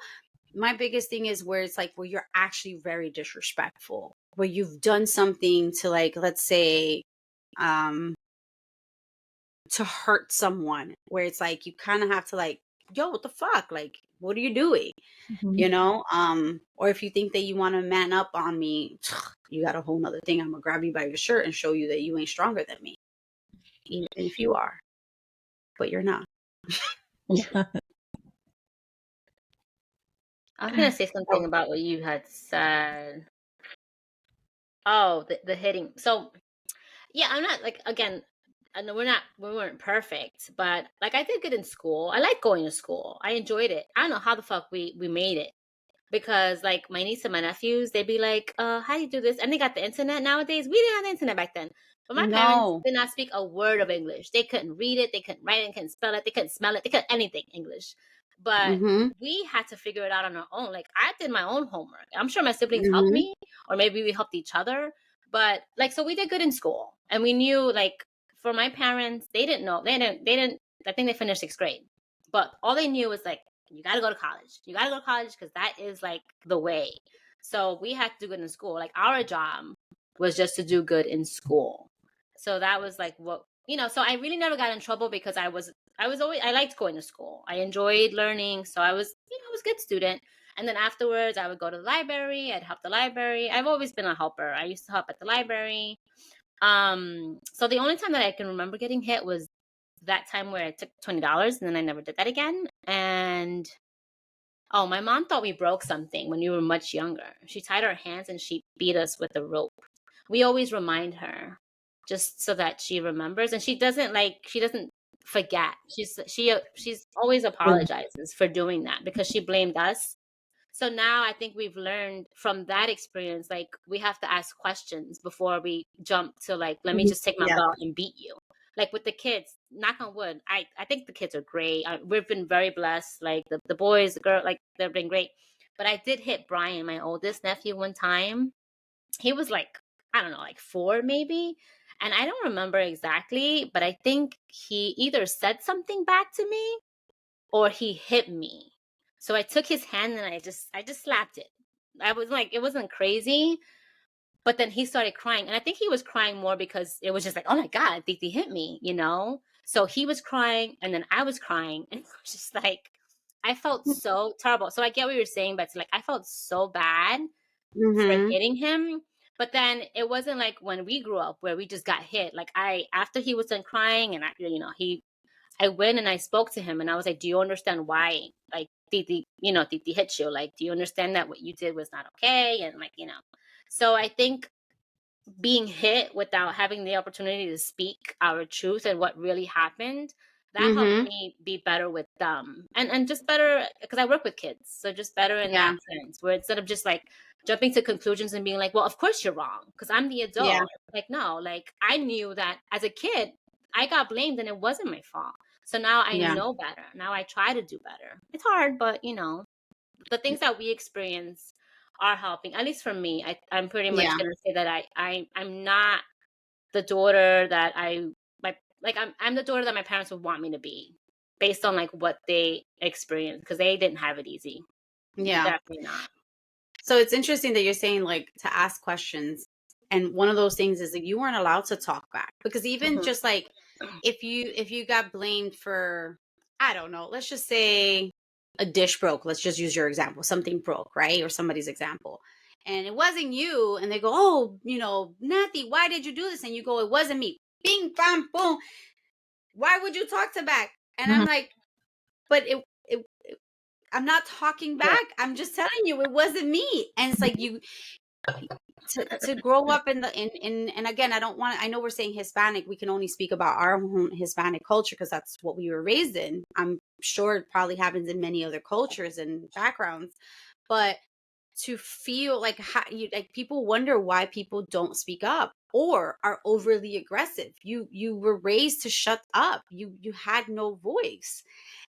My biggest thing is where it's like where you're actually very disrespectful, where you've done something to, like, let's say, to hurt someone, where it's like you kind of have to, like, yo, what the fuck, like, what are you doing? You know, or if you think that you want to man up on me, you got a whole nother thing. I'm gonna grab you by your shirt and show you that you ain't stronger than me, even if you are, but you're not. I was gonna say something about what you had said. Oh, the hitting. So yeah, I'm not like, again, I know we weren't perfect, but like I did good in school. I like going to school. I enjoyed it. I don't know how the fuck we made it. Because like my niece and my nephews, they'd be like, how do you do this? And they got the internet nowadays. We didn't have the internet back then. But my parents No. did not speak a word of English. They couldn't read it, they couldn't write it, they couldn't spell it, they couldn't smell it, they couldn't anything English. But we had to figure it out on our own. Like I did my own homework. I'm sure my siblings helped me, or maybe we helped each other. But like, so we did good in school. And we knew, like, for my parents, they didn't know. They didn't, I think they finished 6th grade. But all they knew was like, you got to go to college. You got to go to college because that is like the way. So we had to do good in school. Like our job was just to do good in school. So that was like what, so I really never got in trouble because I liked going to school. I enjoyed learning. So I was a good student. And then afterwards I would go to the library. I'd help the library. I've always been a helper. I used to help at the library. So the only time that I can remember getting hit was that time where I took $20 and then I never did that again. And my mom thought we broke something when we were much younger. She tied our hands and she beat us with a rope. We always remind her just so that she remembers, and she doesn't forget. She's always apologizes for doing that because she blamed us. So now I think we've learned from that experience, like we have to ask questions before we jump to like, let me just take my belt and beat you. Like with the kids, knock on wood, I think the kids are great. We've been very blessed. Like the boys, the girl, like they've been great. But I did hit Brian, my oldest nephew, one time. He was like, I don't know, like 4 maybe. And I don't remember exactly, but I think he either said something back to me or he hit me. So I took his hand and I just slapped it. I was like, it wasn't crazy. But then he started crying. And I think he was crying more because it was just like, oh my God, Titi hit me, So he was crying and then I was crying. And it was just like, I felt so terrible. So I get what you're saying, but like, I felt so bad for hitting him. But then it wasn't like when we grew up where we just got hit. Like after he was done crying and I went and I spoke to him and I was like, do you understand why, like, Titi hit you? Like, do you understand that what you did was not okay? And like, so I think being hit without having the opportunity to speak our truth and what really happened that helped me be better with them, and just better because I work with kids, so just better in that sense, where instead of just like jumping to conclusions and being like, well, of course you're wrong because I'm the adult. Like, no, like I knew that as a kid I got blamed and it wasn't my fault. So now I know better. Now I try to do better. It's hard, but you know, the things that we experience are helping. At least for me, I'm pretty much gonna say that I'm not the daughter that I'm the daughter that my parents would want me to be, based on like what they experienced, because they didn't have it easy. Yeah, definitely not. So it's interesting that you're saying like to ask questions, and one of those things is that you weren't allowed to talk back, because even just like if you got blamed for, I don't know, let's just say a dish broke, let's just use your example, something broke, right, or somebody's example, and it wasn't you, and they go, oh, you know, Nathy, why did you do this? And you go, it wasn't me. Bing bam boom. Why would you talk to back? And I'm like, but I'm not talking back. I'm just telling you it wasn't me. And it's like you to grow up in and again, I know we're saying Hispanic, we can only speak about our own Hispanic culture because that's what we were raised in. I'm sure it probably happens in many other cultures and backgrounds, but to feel like people wonder why people don't speak up or are overly aggressive. You were raised to shut up. You had no voice.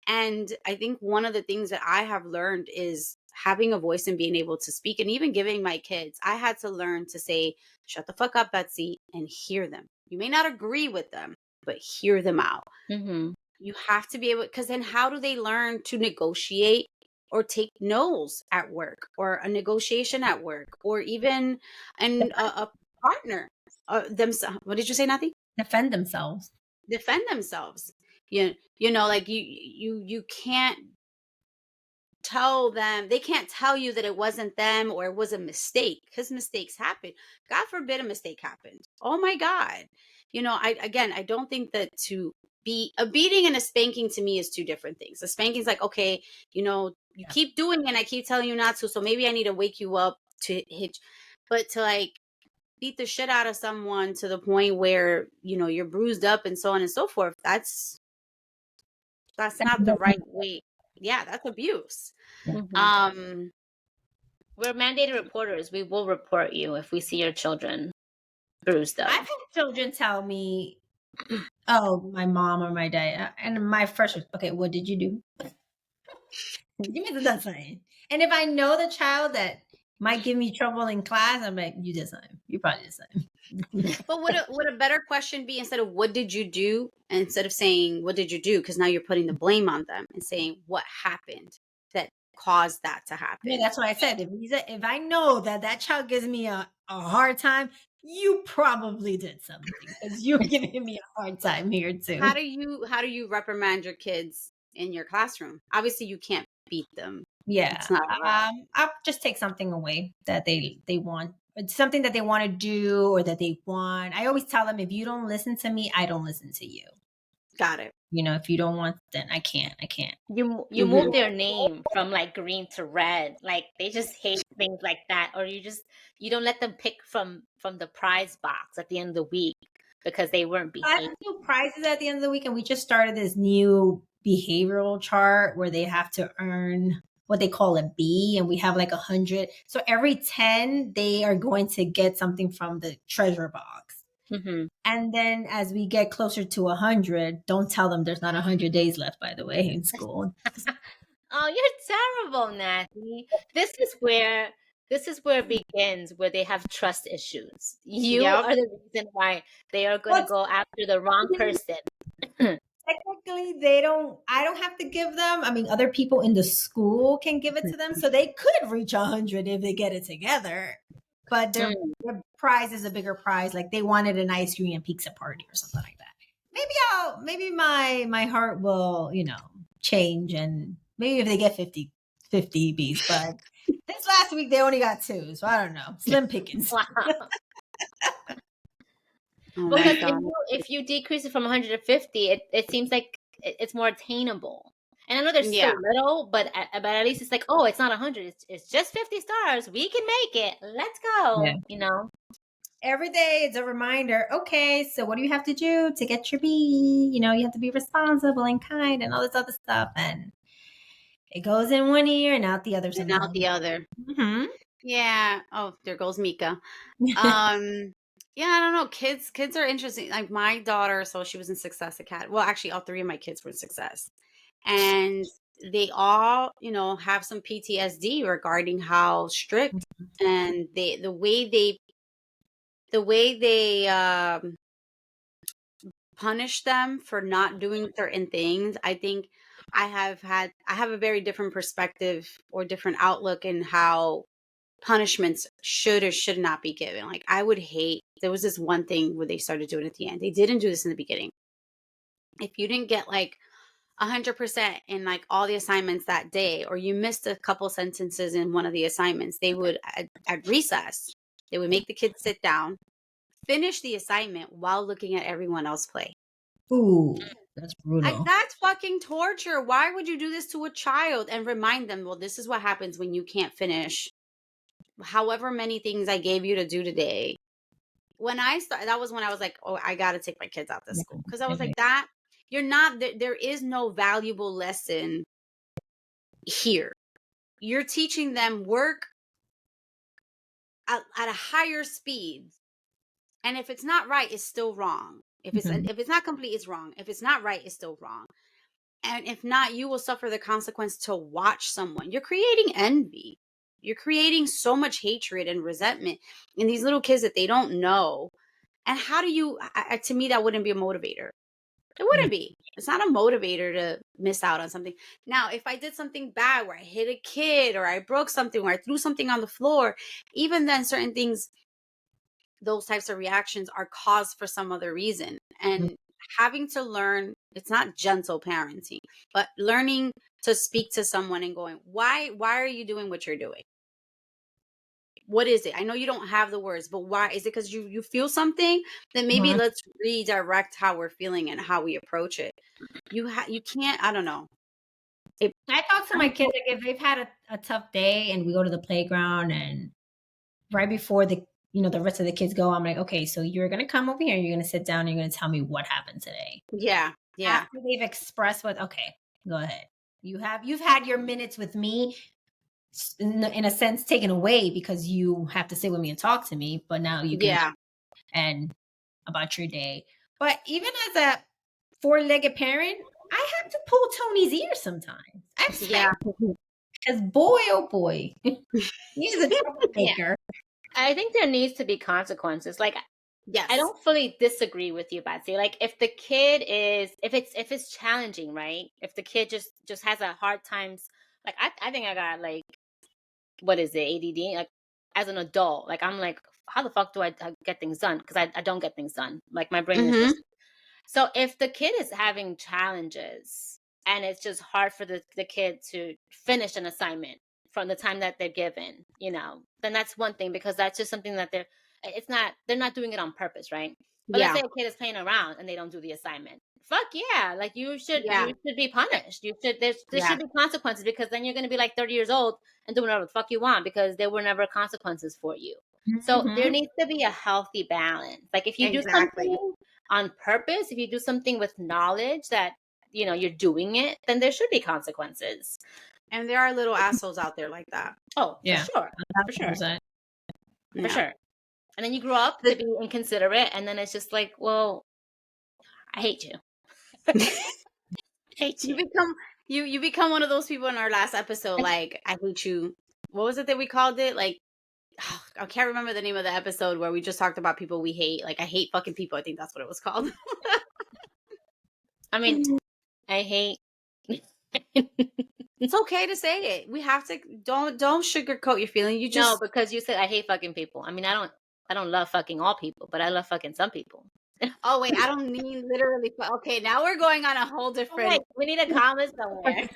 And I think one of the things that I have learned is having a voice and being able to speak, and even giving my kids, I had to learn to say, shut the fuck up, Betsy, and hear them. You may not agree with them, but hear them out. You have to be able, because then how do they learn to negotiate or take no's at work, or a negotiation at work, or even a partner themselves? What did you say, Nathy? Defend themselves. You know, like you can't tell them, they can't tell you that it wasn't them or it was a mistake, because mistakes happen. God forbid a mistake happened. Oh my God. You know, I don't think that to be a beating and a spanking to me is two different things. A spanking is like, okay, you know, you keep doing it and I keep telling you not to, so maybe I need to wake you up to hit. But to like beat the shit out of someone to the point where, you know, you're bruised up and so on and so forth, that's not the right way. Yeah, that's abuse. We're mandated reporters. We will report you if we see your children bruised up. I've had children tell me, oh, my mom or my dad, and my first was, okay, what did you do? You must have done something. And if I know the child that might give me trouble in class, I'm like, you did something. You probably did something. But would a better question be, instead of what did you do, instead of saying what did you do, because now you're putting the blame on them, and saying what happened that caused that to happen? Yeah, that's what I said. If I know that child gives me a hard time, you probably did something, because you're giving me a hard time here too. How do you reprimand your kids in your classroom? Obviously, you can't beat them. Yeah, I'll just take something away that they want. It's something that they want to do or that they want. I always tell them, if you don't listen to me, I don't listen to you. Got it. You know, if you don't want, then I can't. You move their name from like green to red. Like they just hate things like that. Or you don't let them pick from the prize box at the end of the week because they weren't behaving. I do prizes at the end of the week, and we just started this new behavioral chart where they have to earn what they call a B, and we have like 100. So every 10, they are going to get something from the treasure box. And then as we get closer to 100, don't tell them there's not 100 days left, by the way, in school. Oh, you're terrible, Nathy. This is where it begins, where they have trust issues. You are the reason why they are going to go after the wrong person. Technically, I don't have to give them. I mean, other people in the school can give it to them. So they could reach 100 if they get it together. But their prize is a bigger prize. Like they wanted an ice cream and pizza party or something like that. Maybe my heart will, you know, change, and maybe if they get 50 Bs. But this last week they only got 2. So I don't know. Slim pickings. Wow. Because if you decrease it from 150, it seems like it's more attainable. And I know they're still little, but at least it's like, oh, it's not 100. It's just 50 stars. We can make it. Let's go. You know. every day it's a reminder. Okay, so what do you have to do to get your B? You know, you have to be responsible and kind and all this other stuff. And it goes in one ear and out the other And out sometimes. the other. Hmm. Yeah. Oh, there goes Mika. Um, yeah, I don't know. Kids are interesting. Like my daughter, so she was in Success Academy. Well, actually, all three of my kids were in Success, and they all, have some PTSD regarding how strict and the way they punish them for not doing certain things. I think I have a very different perspective or different outlook in how punishments should or should not be given. Like I would hate, there was this one thing where they started doing it at the end. They didn't do this in the beginning. If you didn't get like 100% in like all the assignments that day, or you missed a couple sentences in one of the assignments, they would at recess, they would make the kids sit down, finish the assignment while looking at everyone else play. Ooh, that's Like brutal. that's fucking torture. Why would you do this to a child and remind them, well, this is what happens when you can't finish however many things I gave you to do today. When I started, that was when I was like, oh, I got to take my kids out to Yeah. school. Because I was like, that, you're not, there is no valuable lesson here. You're teaching them work at a higher speed. And if it's not right, it's still wrong. If it's not complete, it's wrong. If it's not right, it's still wrong. And if not, you will suffer the consequence to watch someone. You're creating envy. You're creating so much hatred and resentment in these little kids that they don't know. And how do you, to me, that wouldn't be a motivator. It wouldn't be. It's not a motivator to miss out on something. Now, if I did something bad where I hit a kid or I broke something or I threw something on the floor, even then certain things, those types of reactions are caused for some other reason. And having to learn, it's not gentle parenting, but learning to speak to someone and going, why are you doing what you're doing? What is it? I know you don't have the words, but why? Is it because you feel something? Then maybe let's redirect how we're feeling and how we approach it. You can't, I don't know. I talk to my kids like if they've had a tough day and we go to the playground and right before the rest of the kids go, I'm like, okay, so you're gonna come over here and you're gonna sit down and you're gonna tell me what happened today. Yeah. After they've expressed what, okay, go ahead. You've had your minutes with me in a sense taken away because you have to sit with me and talk to me, but now you can Yeah. and about your day. But even as a four-legged parent, I have to pull Tony's ear sometimes. I'm Yeah. because boy, oh boy, he's a troublemaker. I think there needs to be consequences. Like, Yes. I don't fully disagree with you, Betsy. Like, if the kid is, if it's challenging, right? If the kid just has a hard times, like I think I got like, what is it, ADD? Like, as an adult, like I'm like, how the fuck do I get things done? Because I don't get things done. Like my brain is just. So if the kid is having challenges and it's just hard for the kid to finish an assignment from the time that they're given, then that's one thing, because that's just something that they're not doing it on purpose, right? But let's say a kid is playing around and they don't do the assignment. Fuck yeah. Like you should be punished. There should be consequences, because then you're going to be like 30 years old and doing whatever the fuck you want because there were never consequences for you. So there needs to be a healthy balance. Like if you do something on purpose, if you do something with knowledge that you're doing it, then there should be consequences. And there are little assholes out there like that. Oh, yeah, for sure. And then you grow up to be inconsiderate, and then it's just like, well, I hate you. Hate you. You become one of those people in our last episode, like, I hate you. What was it that we called it? Like, I can't remember the name of the episode where we just talked about people we hate. Like, I hate fucking people. I think that's what it was called. I mean, I hate. It's okay to say it. We have to don't sugarcoat your feeling. You just No, because you said I hate fucking people. I mean, I don't love fucking all people, but I love fucking some people. Oh wait, I don't mean literally. Okay, now we're going on a whole different. Right. We need a comment somewhere.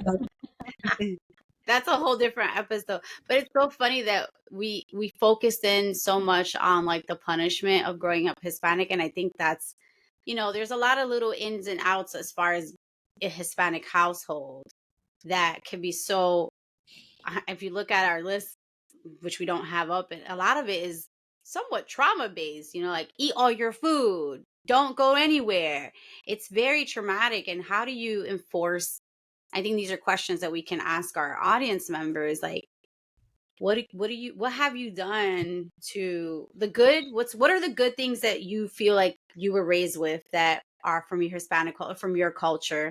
That's a whole different episode. But it's so funny that we focused in so much on like the punishment of growing up Hispanic, and I think that's, there's a lot of little ins and outs as far as a Hispanic household that can be so. If you look at our list, which we don't have up, a lot of it is somewhat trauma based, like eat all your food, don't go anywhere. It's very traumatic. And how do you enforce? I think these are questions that we can ask our audience members. Like, what have you done to the good? What are the good things that you feel like you were raised with that are from your Hispanic or from your culture?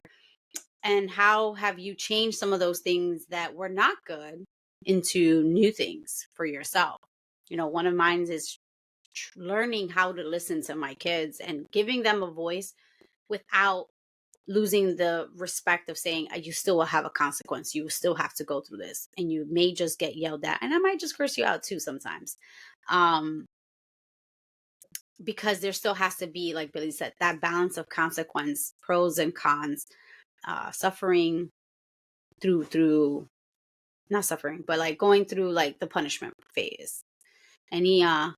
And how have you changed some of those things that were not good into new things for yourself? One of mine is learning how to listen to my kids and giving them a voice without losing the respect of saying, you still will have a consequence. You still have to go through this. And you may just get yelled at. And I might just curse you out too sometimes. Because there still has to be, like Billy said, that balance of consequence, pros and cons, suffering through not suffering, but like going through like the punishment phase. Any I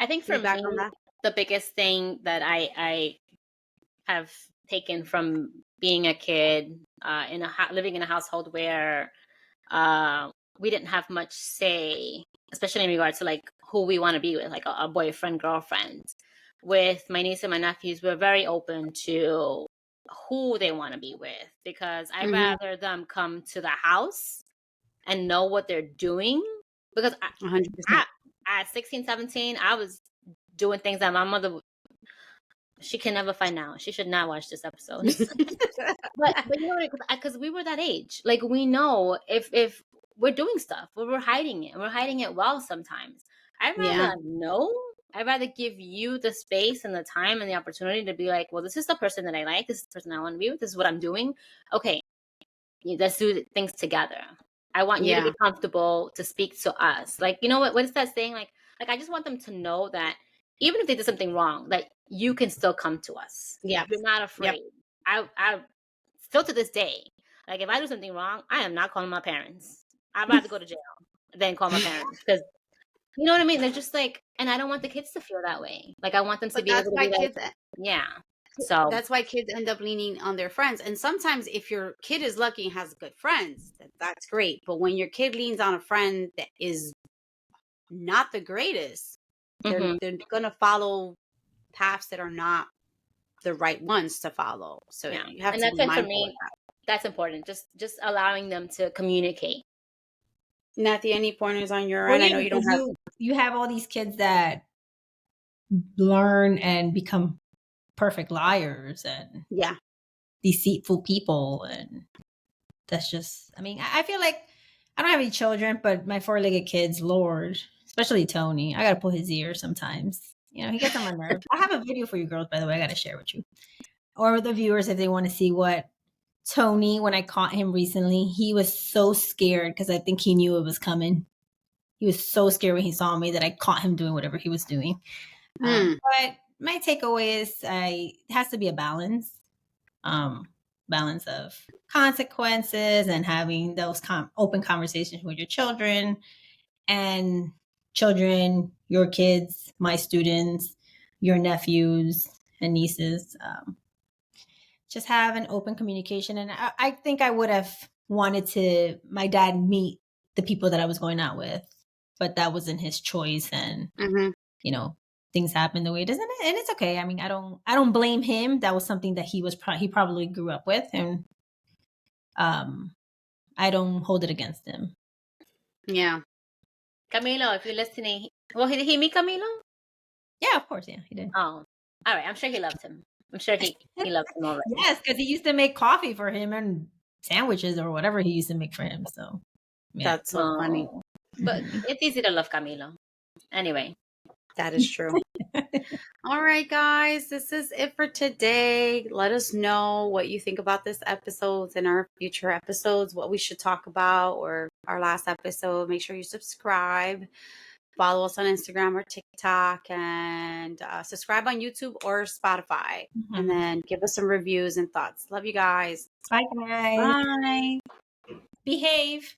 think for feedback me, on that? the biggest thing that I have taken from being a kid living in a household where we didn't have much say, especially in regards to like who we want to be with, like a boyfriend, girlfriend. With my niece and my nephews, we're very open to who they want to be with, because I'd rather them come to the house and know what they're doing, because 100%. at 16, 17, I was doing things that my mother, she can never find out. She should not watch this episode. but because we were that age, like we know if we're doing stuff, but we're hiding it, and we're hiding it well sometimes. I'd rather know. I'd rather give you the space and the time and the opportunity to be like, well, this is the person that I like. This is the person I want to be with. This is what I'm doing. Okay, let's do things together. I want you to be comfortable to speak to us. Like, what is that saying? Like I just want them to know that even if they did something wrong, that you can still come to us. Yeah. You're not afraid. I still to this day, like if I do something wrong, I am not calling my parents. I'd rather go to jail than call my parents, because you know what I mean? They're just like, and I don't want the kids to feel that way. Like I want them to be able to be like, yeah. So that's why kids end up leaning on their friends. And sometimes if your kid is lucky and has good friends, that's great. But when your kid leans on a friend that is not the greatest, they're going to follow paths that are not the right ones to follow. So you have to be mindful of that. That's important. Just allowing them to communicate. Nathy, any pointers on your end? I know you don't have. You have all these kids that learn and become perfect liars and deceitful people, and that's just, I mean, I feel like I don't have any children, but my four-legged kids, Lord, especially Tony, I gotta pull his ear sometimes. He gets on my nerves. I have a video for you girls, by the way, I gotta share with you, or the viewers, if they want to see what Tony, when I caught him recently, he was so scared because I think he knew it was coming. He was so scared when he saw me that I caught him doing whatever he was doing. But my takeaway is it has to be a balance. Balance of consequences and having those open conversations with your children, and children, your kids, my students, your nephews and nieces. Just have an open communication. And I think I would have wanted my dad meet the people that I was going out with, but that wasn't his choice. And, things happen the way it is. And it's okay. I mean, I don't blame him. That was something that he probably grew up with. And I don't hold it against him. Yeah. Camilo, if you're listening, well, did he meet Camilo? Yeah, of course. Yeah, he did. Oh, all right. I'm sure he loved him. I'm sure he loved him already. Yes, because he used to make coffee for him and sandwiches or whatever he used to make for him. So that's so funny. But it's easy to love Camilo. Anyway. That is true. All right, guys, this is it for today. Let us know what you think about this episode and our future episodes, what we should talk about, or our last episode. Make sure you subscribe. Follow us on Instagram or TikTok, and subscribe on YouTube or Spotify. And then give us some reviews and thoughts. Love you guys. Bye, guys. Bye. Behave.